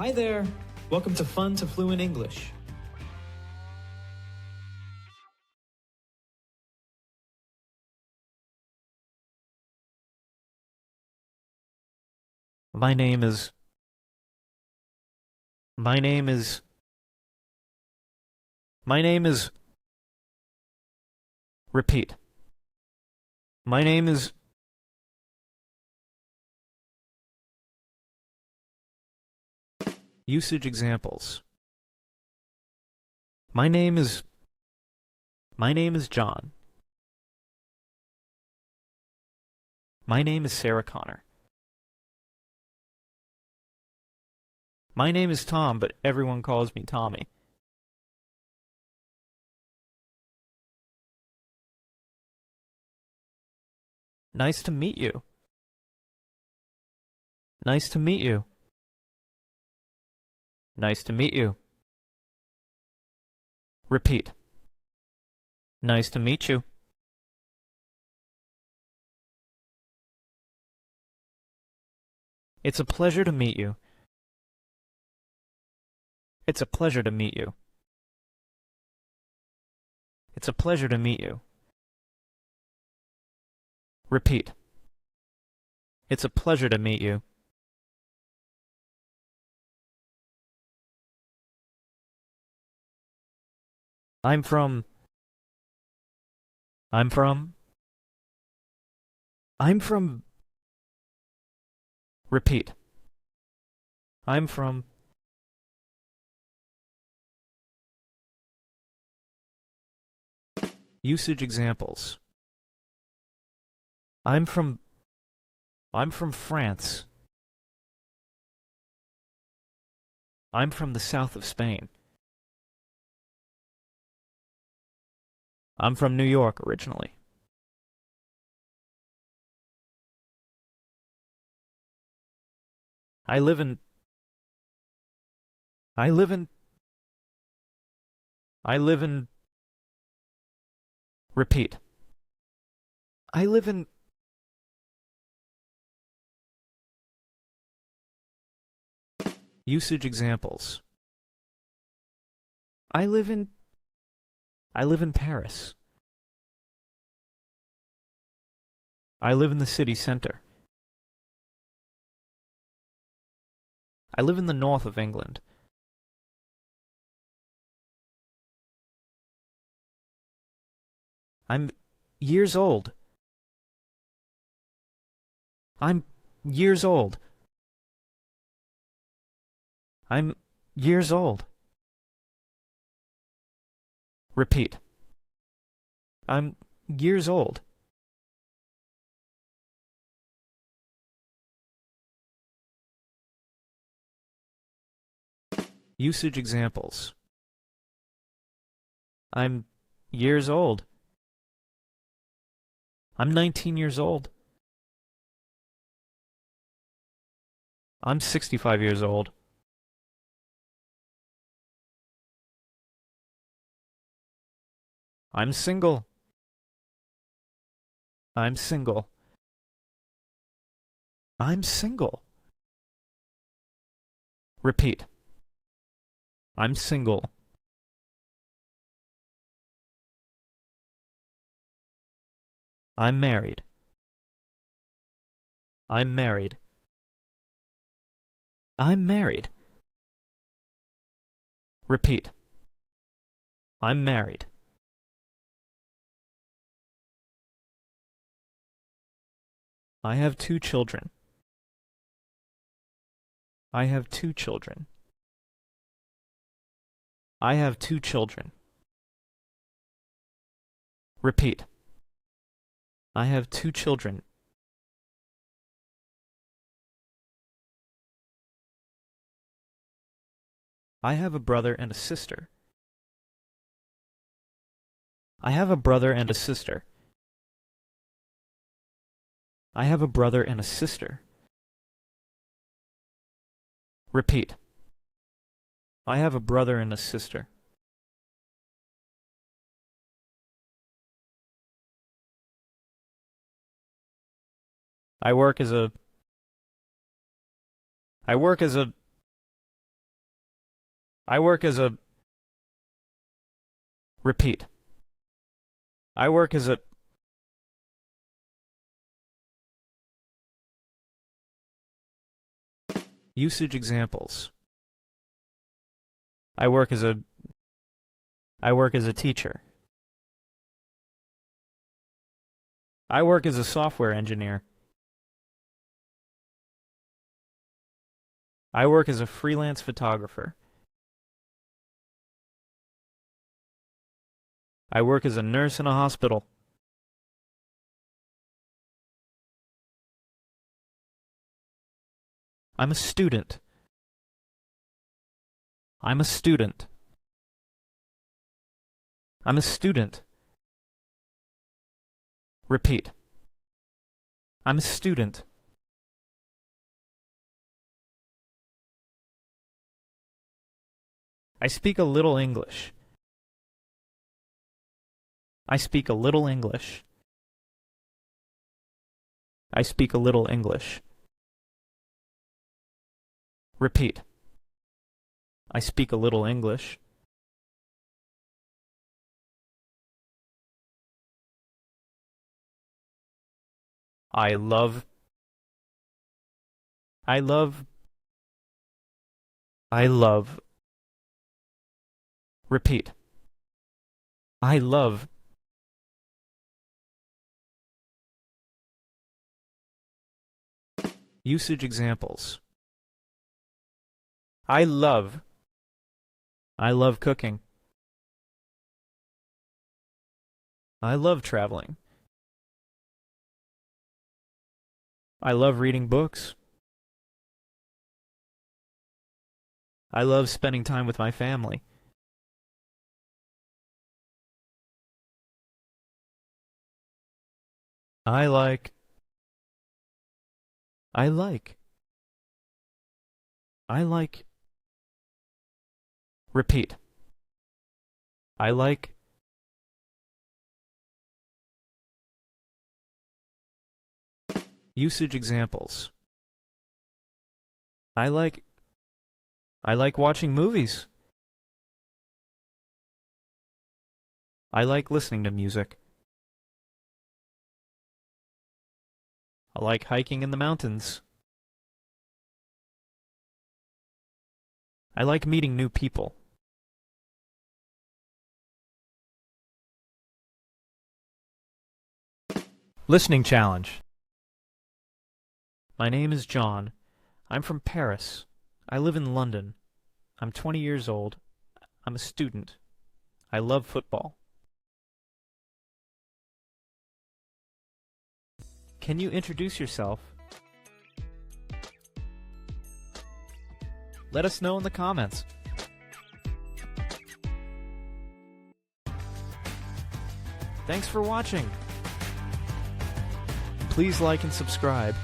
Hi there! Welcome to Fun to Fluent English. My name is. My name is. My name is. Repeat. My name is. Usage examples. My name is. My name is John. My name is Sarah Connor. My name is Tom, but everyone calls me Tommy. Nice to meet you. Nice to meet you. Nice to meet you. Repeat. Nice to meet you. It's a pleasure to meet you. It's a pleasure to meet you. It's a pleasure to meet you. Repeat. It's a pleasure to meet you. I'm from. I'm from. I'm from. Repeat. I'm from. Usage examples. I'm from. I'm from France. I'm from the south of Spain. I'm from New York originally. I live in. I live in. I live in. Repeat. I live in. Usage examples. I live in. I live in Paris. I live in the city center. I live in the north of England. I'm years old. I'm years old. I'm years old. Repeat. I'm years old. Usage examples. I'm years old. I'm 19 years old. I'm 65 years old. I'm single. I'm single. I'm single. Repeat. I'm single. I'm married. I'm married. I'm married. Repeat. I'm married. I have 2 children. I have 2 children. I have 2 children. Repeat. I have 2 children. I have a brother and a sister. I have a brother and a sister. I have a brother and a sister. Repeat. I have a brother and a sister. I work as a I work as a... Repeat. I work as a... Usage examples. I work as a teacher. I work as a software engineer. I work as a freelance photographer. I work as a nurse in a hospital. I'm a student. I'm a student. I'm a student. Repeat. I'm a student. I speak a little English. I speak a little English. I speak a little English. Repeat. I speak a little English. I love. Repeat. I love. Usage examples. I love cooking. I love traveling. I love reading books. I love spending time with my family. I like. Repeat. I like. Usage examples. I like watching movies. I like listening to music. I like hiking in the mountains. I like meeting new people. Listening challenge. My name is John. I'm from Paris. I live in London. I'm 20 years old. I'm a student. I love football. Can you introduce yourself? Let us know in the comments. Thanks for watching. Please like and subscribe.